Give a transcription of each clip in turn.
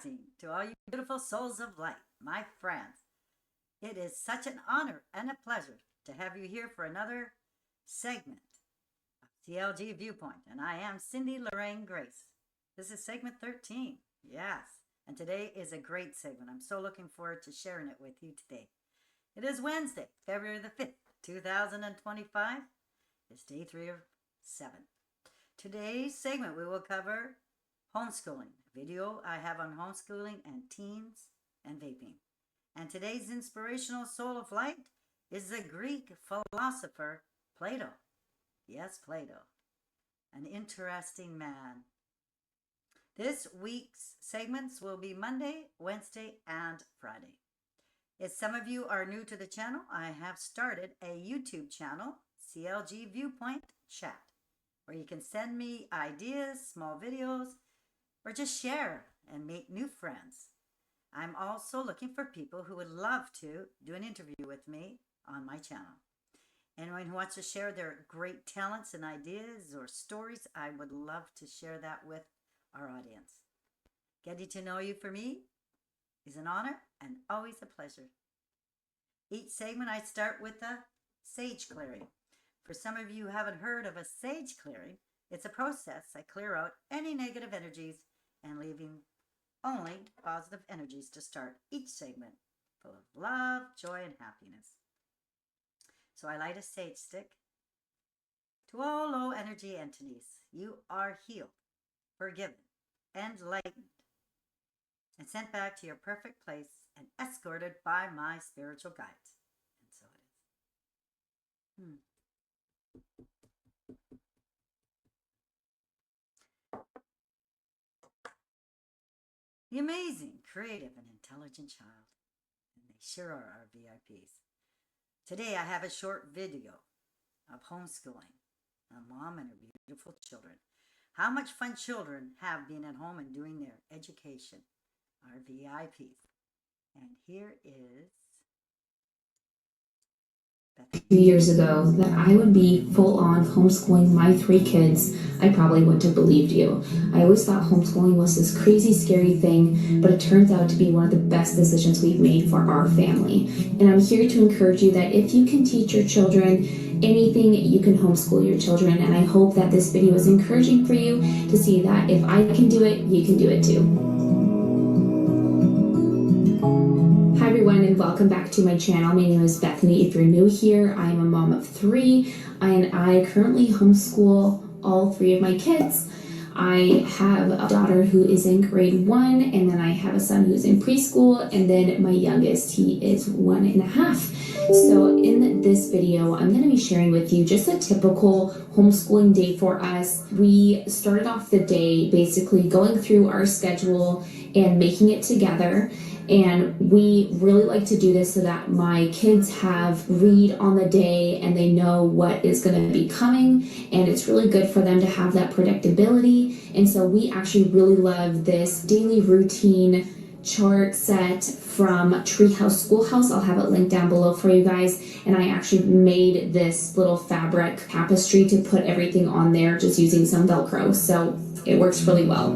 blessing to all you beautiful souls of light, my friends. It is such an honor and a pleasure to have you here for another segment of CLG Viewpoint, and I am Cindy Lorraine Grace. This is segment 13, yes, and today is a great segment. I'm so looking forward to sharing it with you today. It is Wednesday, February the 5th, 2025. It's day 3 of 7. Today's segment we will cover homeschooling, a video I have on homeschooling and teens and vaping. And today's inspirational soul of light is the Greek philosopher Plato. Yes, Plato. An interesting man. This week's segments will be Monday, Wednesday, and Friday. If some of you are new to the channel, I have started a YouTube channel, CLG Viewpoint Chat, where you can send me ideas, small videos, or just share and make new friends. I'm also looking for people who would love to do an interview with me on my channel. Anyone who wants to share their great talents and ideas or stories, I would love to share that with our audience. Getting to know you for me is an honor and always a pleasure. Each segment I start with a sage clearing. For some of you who haven't heard of a sage clearing, it's a process I clear out any negative energies and leaving only positive energies to start each segment full of love, joy, and happiness. So I light a sage stick. To all low energy entities, you are healed, forgiven, enlightened, and sent back to your perfect place and escorted by my spiritual guides. And so it is. The amazing, creative, and intelligent child. And they sure are our VIPs. Today I have a short video of homeschooling, a mom and her beautiful children. How much fun children have being at home and doing their education, our VIPs. And here is A few years ago that I would be full-on homeschooling my 3 kids, I probably wouldn't have believed you. I always thought homeschooling was this crazy, scary thing, but it turns out to be one of the best decisions we've made for our family. And I'm here to encourage you that if you can teach your children anything, you can homeschool your children. And I hope that this video is encouraging for you to see that if I can do it, you can do it too. Hi everyone, and welcome back to my channel. My name is Bethany. If you're new here, I am a mom of 3 and I currently homeschool all 3 of my kids. I have a daughter who is in grade 1, and then I have a son who's in preschool, and then my youngest, he is 1.5. So in this video, I'm going to be sharing with you just a typical homeschooling day for us. We started off the day basically going through our schedule and making it together. And we really like to do this so that my kids have read on the day and they know what is going to be coming, and it's really good for them to have that predictability. And so we actually really love this daily routine chart set from Treehouse Schoolhouse. I'll have it linked down below for you guys. And I actually made this little fabric tapestry to put everything on there just using some Velcro. So it works really well.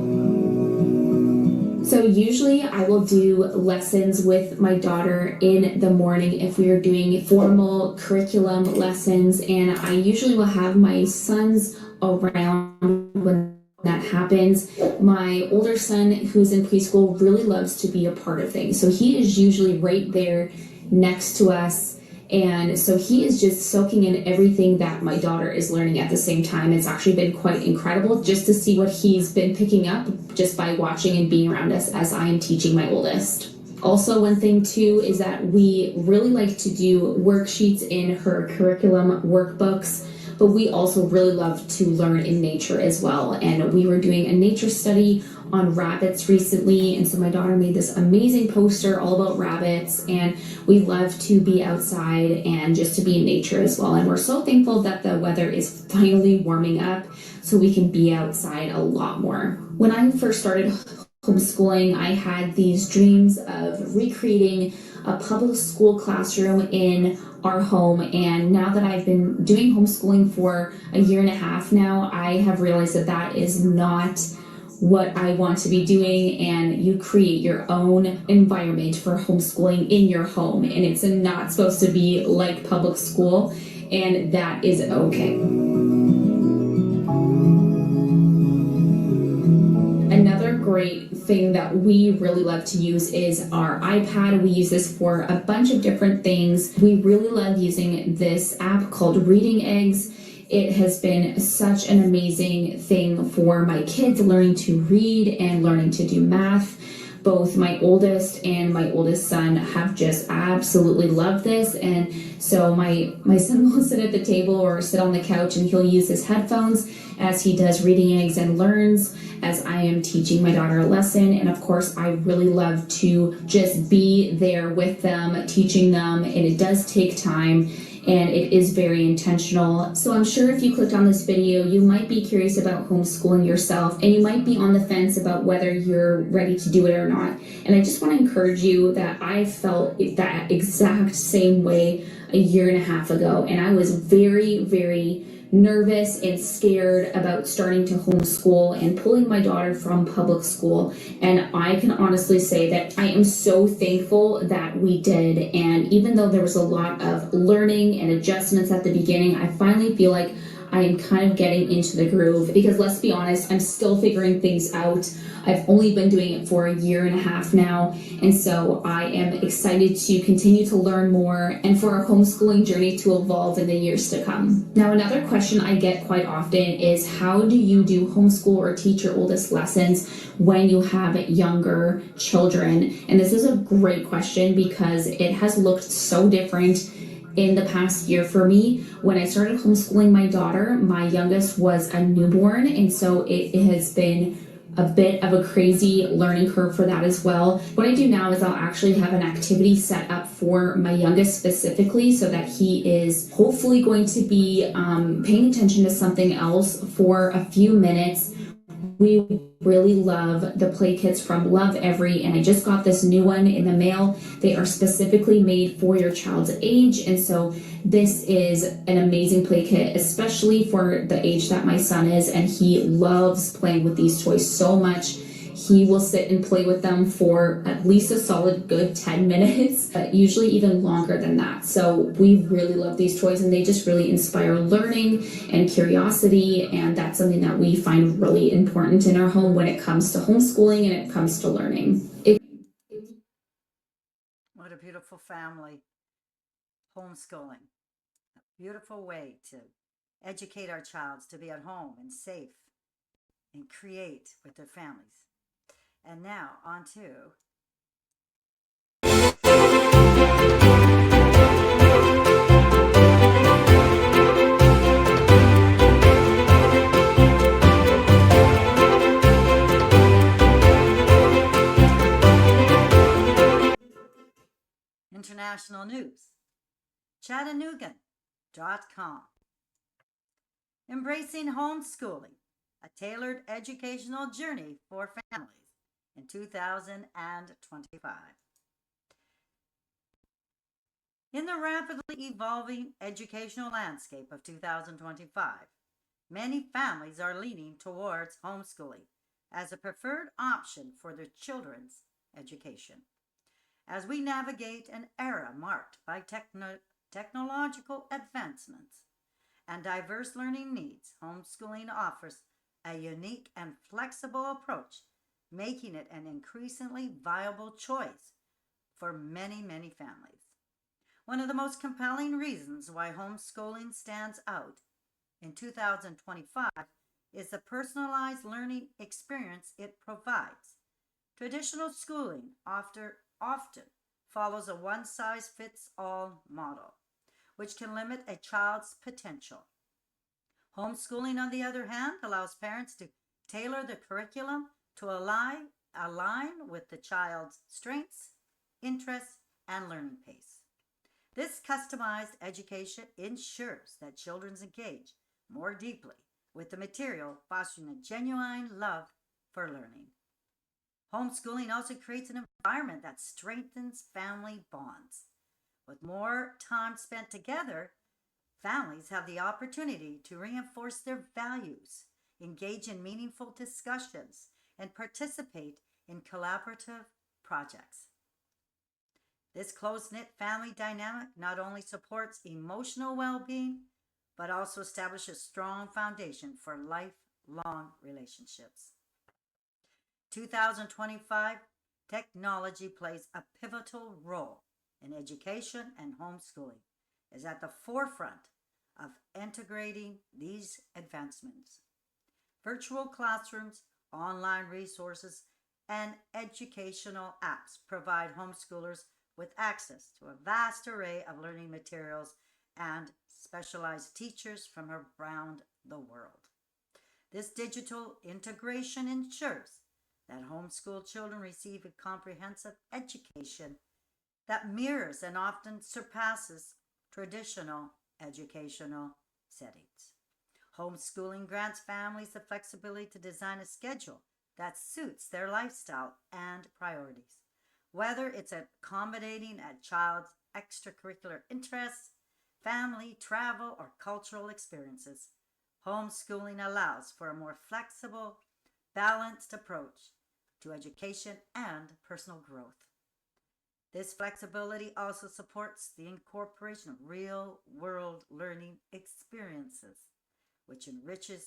So usually I will do lessons with my daughter in the morning if we are doing formal curriculum lessons, and I usually will have my sons around when that happens. My older son, who's in preschool, really loves to be a part of things. So he is usually right there next to us. And so he is just soaking in everything that my daughter is learning at the same time. It's actually been quite incredible just to see what he's been picking up just by watching and being around us as I am teaching my oldest. Also, one thing too is that we really like to do worksheets in her curriculum workbooks, but we also really love to learn in nature as well. And we were doing a nature study on rabbits recently, and so my daughter made this amazing poster all about rabbits, and we love to be outside and just to be in nature as well. And we're so thankful that the weather is finally warming up so we can be outside a lot more. When I first started homeschooling, I had these dreams of recreating a public school classroom in our home, and now that I've been doing homeschooling for 1.5 years now, I have realized that that is not what I want to be doing, and you create your own environment for homeschooling in your home. And it's not supposed to be like public school, and that is okay. Another great thing that we really love to use is our iPad. We use this for a bunch of different things. We really love using this app called Reading Eggs. It has been such an amazing thing for my kids learning to read and learning to do math. Both my oldest and my oldest son have just absolutely loved this. And so my son will sit at the table or sit on the couch, and he'll use his headphones as he does Reading Eggs and learns as I am teaching my daughter a lesson. And of course, I really love to just be there with them, teaching them, and it does take time, and it is very intentional. So I'm sure if you clicked on this video, you might be curious about homeschooling yourself, and you might be on the fence about whether you're ready to do it or not. And I just want to encourage you that I felt that exact same way a year and a half ago, and I was very, very nervous and scared about starting to homeschool and pulling my daughter from public school. And I can honestly say that I am so thankful that we did. And even though there was a lot of learning and adjustments at the beginning, I finally feel like I am kind of getting into the groove, because let's be honest, I'm still figuring things out. I've only been doing it for a year and a half now, and so I am excited to continue to learn more and for our homeschooling journey to evolve in the years to come. Now, another question I get quite often is, how do you do homeschool or teach your oldest lessons when you have younger children? And this is a great question because it has looked so different in the past year for me. When I started homeschooling my daughter, my youngest was a newborn, and so it has been a bit of a crazy learning curve for that as well. What I do now is I'll actually have an activity set up for my youngest specifically, so that he is hopefully going to be paying attention to something else for a few minutes. We really love the play kits from Love Every, and I just got this new one in the mail. They are specifically made for your child's age, and so this is an amazing play kit, especially for the age that my son is, and he loves playing with these toys so much. He will sit and play with them for at least a solid good 10 minutes, but usually even longer than that. So we really love these toys, and they just really inspire learning and curiosity, and that's something that we find really important in our home when it comes to homeschooling and it comes to learning. What a beautiful family. Homeschooling. A beautiful way to educate our child to be at home and safe and create with their families. And now on to international news. Chattanoogan.com. Embracing homeschooling, a tailored educational journey for families in 2025. In the rapidly evolving educational landscape of 2025, many families are leaning towards homeschooling as a preferred option for their children's education. As we navigate an era marked by technological advancements and diverse learning needs, homeschooling offers a unique and flexible approach, making it an increasingly viable choice for many, many families. One of the most compelling reasons why homeschooling stands out in 2025 is the personalized learning experience it provides. Traditional schooling often follows a one-size-fits-all model, which can limit a child's potential. Homeschooling, on the other hand, allows parents to tailor the curriculum to align with the child's strengths, interests, and learning pace. This customized education ensures that children engage more deeply with the material, fostering a genuine love for learning. Homeschooling also creates an environment that strengthens family bonds. With more time spent together, families have the opportunity to reinforce their values, engage in meaningful discussions, and participate in collaborative projects. This close knit family dynamic not only supports emotional well being, but also establishes a strong foundation for lifelong relationships. 2025, technology plays a pivotal role in education, and homeschooling is at the forefront of integrating these advancements. Virtual classrooms, online resources, and educational apps provide homeschoolers with access to a vast array of learning materials and specialized teachers from around the world. This digital integration ensures that homeschool children receive a comprehensive education that mirrors and often surpasses traditional educational settings. Homeschooling grants families the flexibility to design a schedule that suits their lifestyle and priorities, whether it's accommodating a child's extracurricular interests, family, travel, or cultural experiences. Homeschooling allows for a more flexible, balanced approach to education and personal growth. This flexibility also supports the incorporation of real world learning experiences, which enriches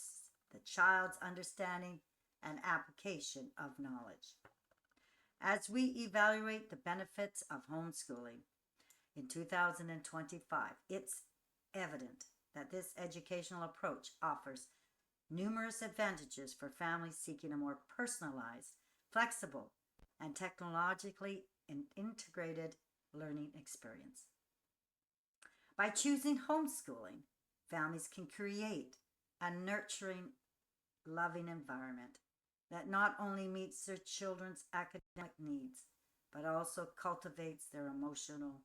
the child's understanding and application of knowledge. As we evaluate the benefits of homeschooling in 2025, it's evident that this educational approach offers numerous advantages for families seeking a more personalized, flexible, and technologically integrated learning experience. By choosing homeschooling, families can create a nurturing, loving environment that not only meets their children's academic needs, but also cultivates their emotional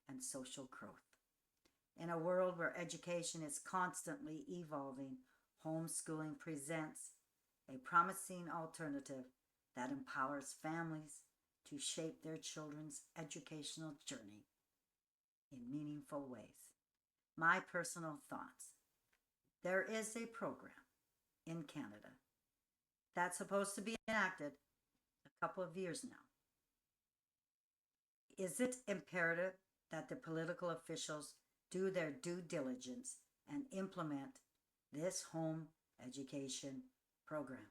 and social growth. In a world where education is constantly evolving, homeschooling presents a promising alternative that empowers families to shape their children's educational journey in meaningful ways. My personal thoughts. There is a program in Canada that's supposed to be enacted a couple of years now. Is it imperative that the political officials do their due diligence and implement this home education program?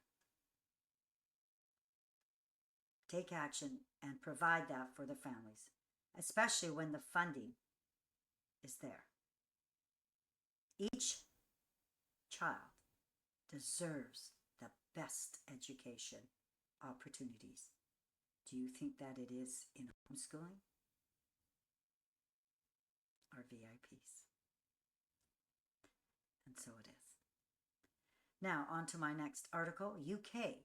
Take action and provide that for the families, especially when the funding is there. Each child deserves the best education opportunities. Do you think that it is in homeschooling or VIPs? And so it is. Now, on to my next article. UK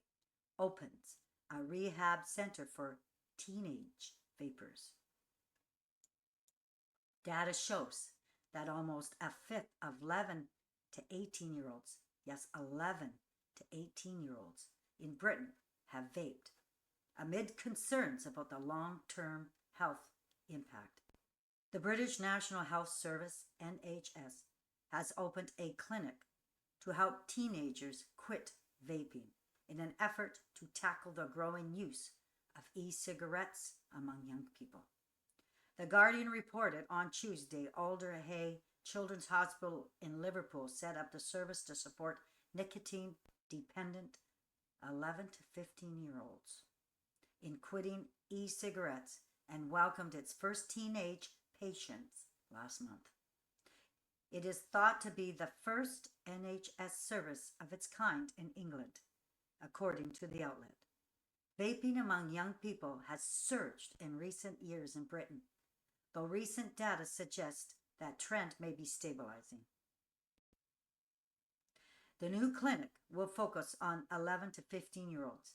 opens a rehab center for teenage vapers. Data shows that almost a fifth of 11 to 18-year-olds, yes, 11 to 18-year-olds in Britain have vaped, amid concerns about the long-term health impact. The British National Health Service, NHS, has opened a clinic to help teenagers quit vaping in an effort to tackle the growing use of e-cigarettes among young people. The Guardian reported on Tuesday Alder Hey Children's Hospital in Liverpool set up the service to support nicotine-dependent 11 to 15-year-olds in quitting e-cigarettes and welcomed its first teenage patients last month. It is thought to be the first NHS service of its kind in England, according to the outlet. Vaping among young people has surged in recent years in Britain, though recent data suggests that trend may be stabilizing. The new clinic will focus on 11 to 15-year-olds,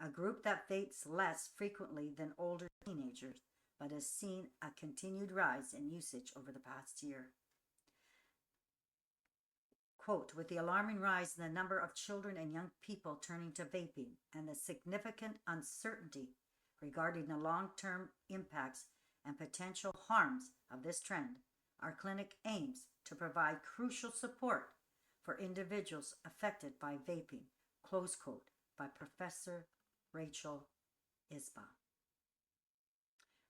a group that vapes less frequently than older teenagers, but has seen a continued rise in usage over the past year. Quote, with the alarming rise in the number of children and young people turning to vaping and the significant uncertainty regarding the long-term impacts and potential harms of this trend, our clinic aims to provide crucial support for individuals affected by vaping, close quote, by Professor Rachel Isbah,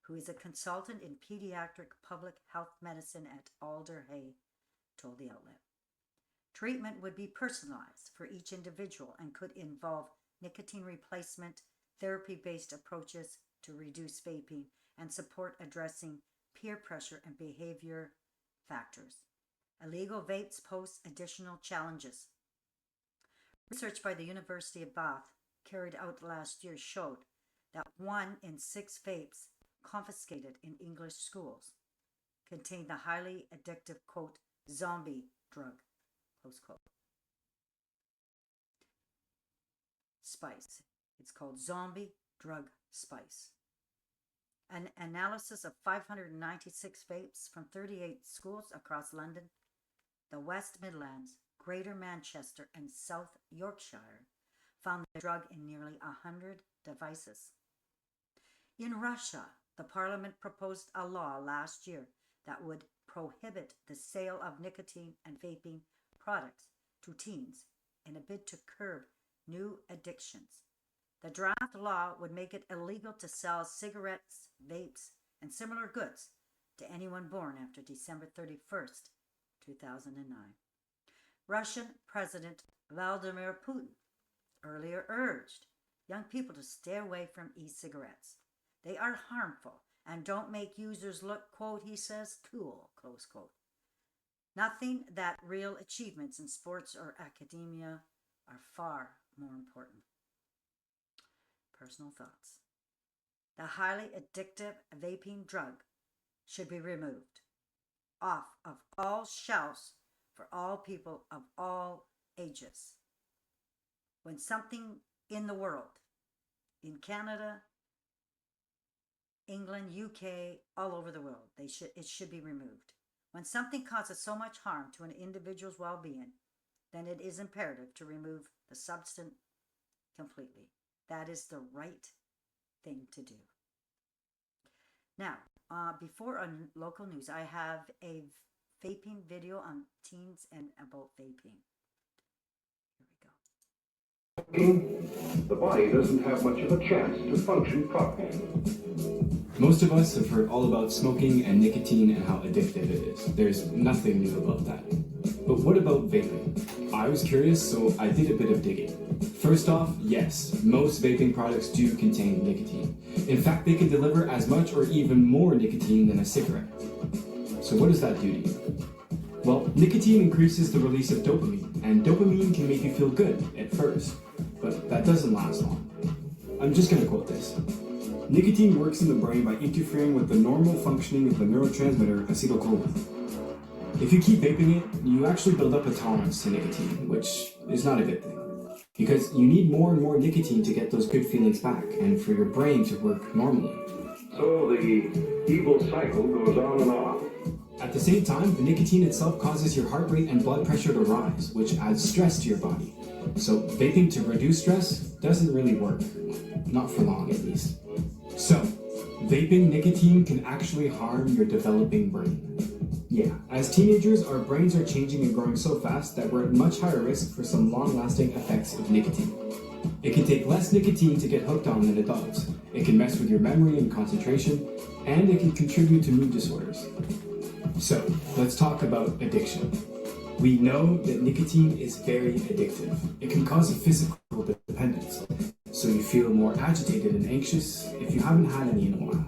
who is a consultant in pediatric public health medicine at Alder Hey, told the outlet. Treatment would be personalized for each individual and could involve nicotine replacement, therapy-based approaches to reduce vaping, and support addressing peer pressure and behavior factors. Illegal vapes pose additional challenges. Research by the University of Bath carried out last year showed that 1 in 6 vapes confiscated in English schools contained the highly addictive, quote, zombie drug, close quote. Spice. It's called zombie drug spice. An analysis of 596 vapes from 38 schools across London, the West Midlands, Greater Manchester, and South Yorkshire found the drug in nearly 100 devices. In Russia, the parliament proposed a law last year that would prohibit the sale of nicotine and vaping products to teens in a bid to curb new addictions. The draft law would make it illegal to sell cigarettes, vapes, and similar goods to anyone born after December 31st, 2009. Russian President Vladimir Putin earlier urged young people to stay away from e-cigarettes. They are harmful and don't make users look, quote, he says, cool, close quote. Nothing that real achievements in sports or academia are far more important. Personal thoughts. The highly addictive vaping drug should be removed off of all shelves for all people of all ages. When something in the world, in Canada, England, UK, all over the world, it should be removed. When something causes so much harm to an individual's well-being, then it is imperative to remove the substance completely. That is the right thing to do. Now, before on local news, I have a vaping video on teens and about vaping. Here we go. The body doesn't have much of a chance to function properly. Most of us have heard all about smoking and nicotine and how addictive it is. There's nothing new about that. But what about vaping? I was curious, so I did a bit of digging. First off, yes, most vaping products do contain nicotine. In fact, they can deliver as much or even more nicotine than a cigarette. So what does that do to you? Well, nicotine increases the release of dopamine, and dopamine can make you feel good at first, but that doesn't last long. I'm just gonna quote this. Nicotine works in the brain by interfering with the normal functioning of the neurotransmitter acetylcholine. If you keep vaping it, you actually build up a tolerance to nicotine, which is not a good thing. Because you need more and more nicotine to get those good feelings back, and for your brain to work normally. So the evil cycle goes on and on. At the same time, the nicotine itself causes your heart rate and blood pressure to rise, which adds stress to your body. So vaping to reduce stress doesn't really work. Not for long, at least. So, vaping nicotine can actually harm your developing brain. Yeah, as teenagers, our brains are changing and growing so fast that we're at much higher risk for some long-lasting effects of nicotine. It can take less nicotine to get hooked on than it does. It can mess with your memory and concentration, and it can contribute to mood disorders. So, let's talk about addiction. We know that nicotine is very addictive. It can cause a physical dependence, so you feel more agitated and anxious if you haven't had any in a while,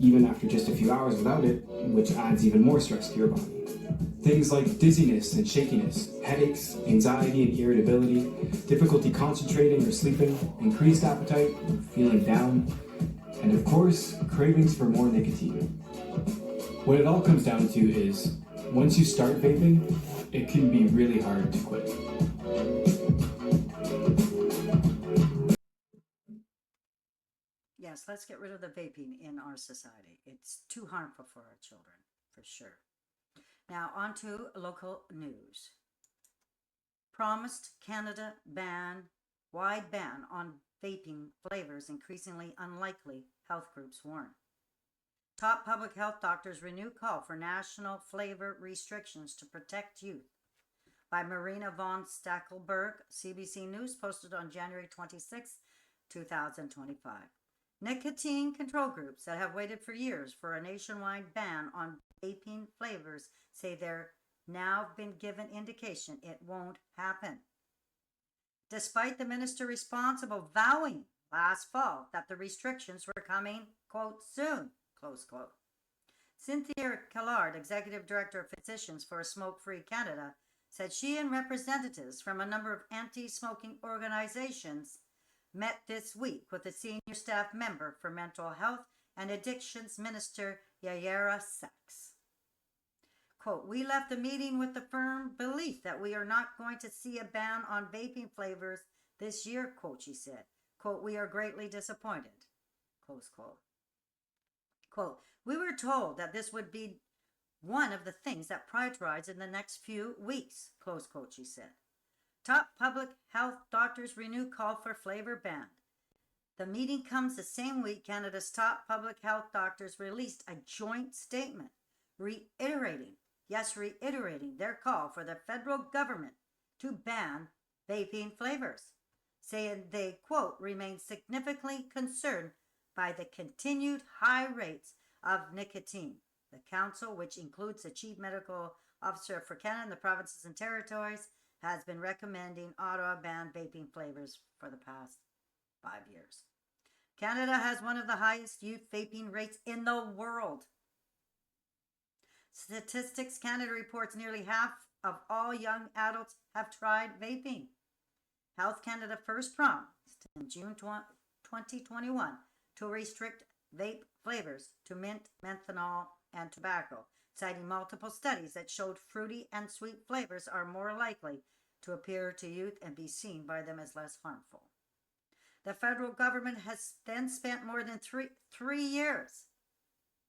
even after just a few hours without it, which adds even more stress to your body. Things like dizziness and shakiness, headaches, anxiety and irritability, difficulty concentrating or sleeping, increased appetite, feeling down, and of course, cravings for more nicotine. What it all comes down to is, once you start vaping, it can be really hard to quit. Yes, let's get rid of the vaping in our society. It's too harmful for our children, for sure. Now, on to local news. Promised Canada wide ban on vaping flavors increasingly unlikely, health groups warn. Top public health doctors renew call for national flavor restrictions to protect youth, by Marina von Stackelberg, CBC News, posted on January 26, 2025. Nicotine control groups that have waited for years for a nationwide ban on vaping flavors say they're now been given indication it won't happen. Despite the minister responsible vowing last fall that the restrictions were coming, quote, soon, close quote. Cynthia Callard, Executive Director of Physicians for Smoke-Free Canada, said she and representatives from a number of anti-smoking organizations met this week with a senior staff member for mental health and addictions minister Yayara Sachs. Quote, we left the meeting with the firm belief that we are not going to see a ban on vaping flavors this year, quote, she said. Quote, we are greatly disappointed, close quote. Quote, we were told that this would be one of the things that prioritized in the next few weeks, close quote, she said. Top public health doctors renew call for flavor ban. The meeting comes the same week Canada's top public health doctors released a joint statement reiterating their call for the federal government to ban vaping flavors, saying they, quote, remain significantly concerned by the continued high rates of nicotine. The council, which includes the chief medical officer for Canada and the provinces and territories, has been recommending Ottawa ban vaping flavors for the past 5 years. Canada has one of the highest youth vaping rates in the world. Statistics Canada reports nearly half of all young adults have tried vaping. Health Canada first promised in June 2021 to restrict vape flavors to mint, menthol, and tobacco, citing multiple studies that showed fruity and sweet flavors are more likely to appear to youth and be seen by them as less harmful. The federal government has then spent more than three years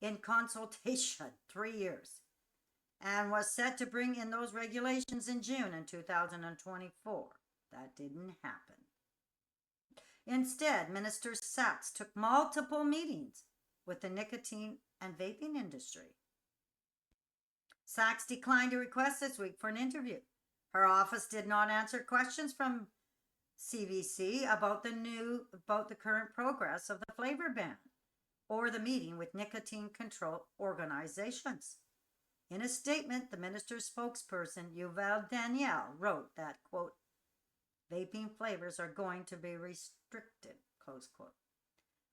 in consultation, 3 years, and was set to bring in those regulations in June in 2024. That didn't happen. Instead, Minister Sachs took multiple meetings with the nicotine and vaping industry. Sachs declined a request this week for an interview. Her office did not answer questions from CBC about the current progress of the flavor ban or the meeting with nicotine control organizations. In a statement, the minister's spokesperson, Yuval Daniel, wrote that, quote, vaping flavors are going to be restricted, close quote.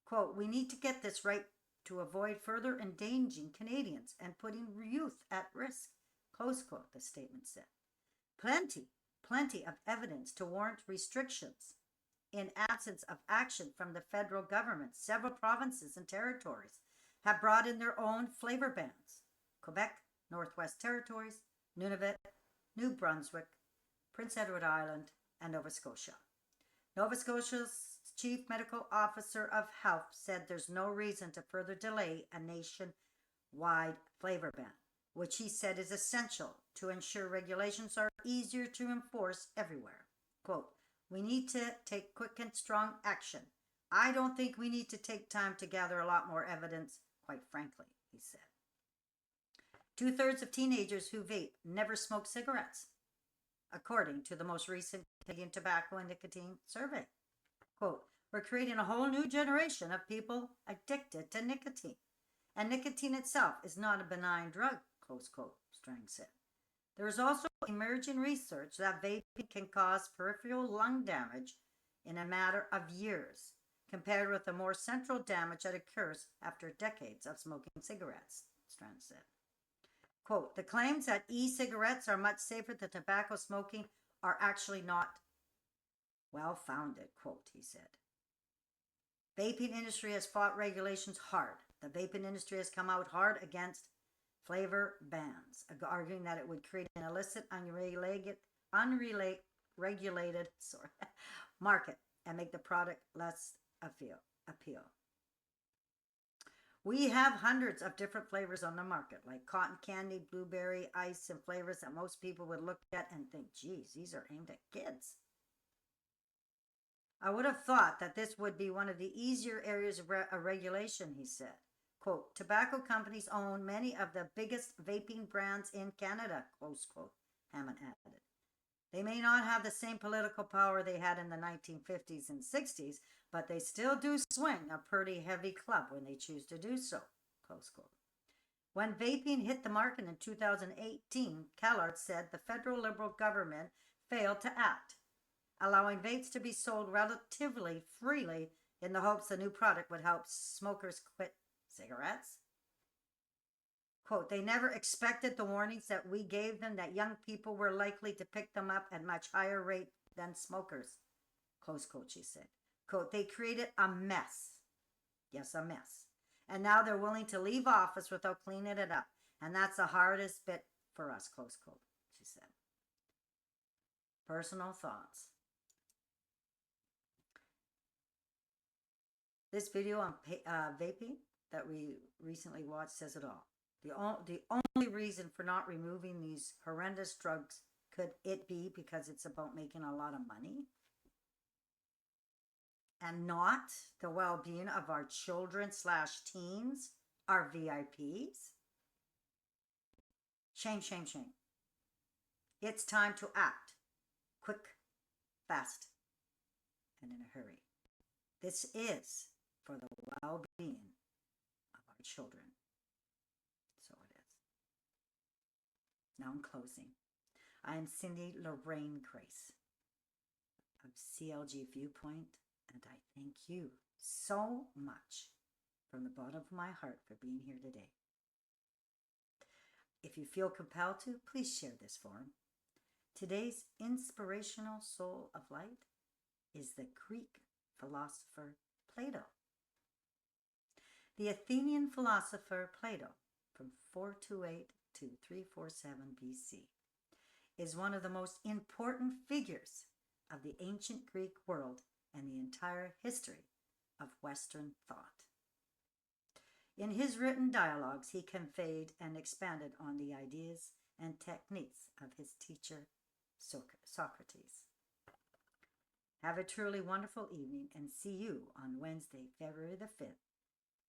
Quote, we need to get this right to avoid further endangering Canadians and putting youth at risk, close quote, the statement said. Plenty of evidence to warrant restrictions. In absence of action from the federal government, several provinces and territories have brought in their own flavor bans. Quebec, Northwest Territories, Nunavut, New Brunswick, Prince Edward Island, and Nova Scotia. Nova Scotia's Chief Medical Officer of Health said there's no reason to further delay a nationwide flavor ban, which he said is essential to ensure regulations are easier to enforce everywhere. Quote, we need to take quick and strong action. I don't think we need to take time to gather a lot more evidence, quite frankly, he said. 2/3 of teenagers who vape never smoke cigarettes, according to the most recent Canadian Tobacco and Nicotine Survey. Quote, we're creating a whole new generation of people addicted to nicotine. And nicotine itself is not a benign drug, close quote, Strang said. There is also emerging research that vaping can cause peripheral lung damage in a matter of years, compared with the more central damage that occurs after decades of smoking cigarettes, Strang said. Quote, the claims that e-cigarettes are much safer than tobacco smoking are actually not well-founded, quote, he said. Vaping industry has fought regulations hard. The vaping industry has come out hard against flavor bans, arguing that it would create an illicit, unregulated market and make the product less appeal. We have hundreds of different flavors on the market, like cotton candy, blueberry, ice, and flavors that most people would look at and think, geez, these are aimed at kids. I would have thought that this would be one of the easier areas of regulation, he said. Quote, tobacco companies own many of the biggest vaping brands in Canada, close quote, Hammond added. They may not have the same political power they had in the 1950s and 60s, but they still do swing a pretty heavy club when they choose to do so. Close quote. When vaping hit the market in 2018, CalArts said the federal Liberal government failed to act, allowing vapes to be sold relatively freely in the hopes the new product would help smokers quit cigarettes. Quote, they never expected the warnings that we gave them that young people were likely to pick them up at much higher rate than smokers. Close quote, she said. Quote, they created a mess. Yes, a mess. And now they're willing to leave office without cleaning it up. And that's the hardest bit for us, close quote, she said. Personal thoughts. This video on vaping that we recently watched says it all. The only reason for not removing these horrendous drugs could it be because it's about making a lot of money and not the well-being of our children / teens, our VIPs? Shame, shame, shame. It's time to act quick, fast, and in a hurry. This is for the well-being of our children. So it is. Now in closing, I am Cindy Lorraine Grace of CLG Viewpoint, and I thank you so much from the bottom of my heart for being here today. If you feel compelled to, please share this forum. Today's inspirational soul of light is the Greek philosopher Plato. The Athenian philosopher Plato, from 428 to 347 BC, is one of the most important figures of the ancient Greek world and the entire history of Western thought. In his written dialogues, he conveyed and expanded on the ideas and techniques of his teacher, Socrates. Have a truly wonderful evening and see you on Wednesday, February the 5th,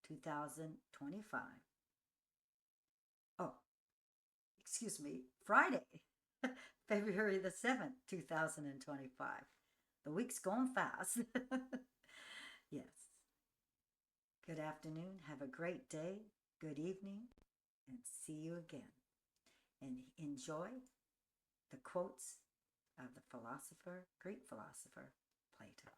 2025. Oh, excuse me, Friday, February the 7th, 2025. The week's going fast. Yes. Good afternoon. Have a great day. Good evening. And see you again. And enjoy the quotes of the philosopher, Greek philosopher, Plato.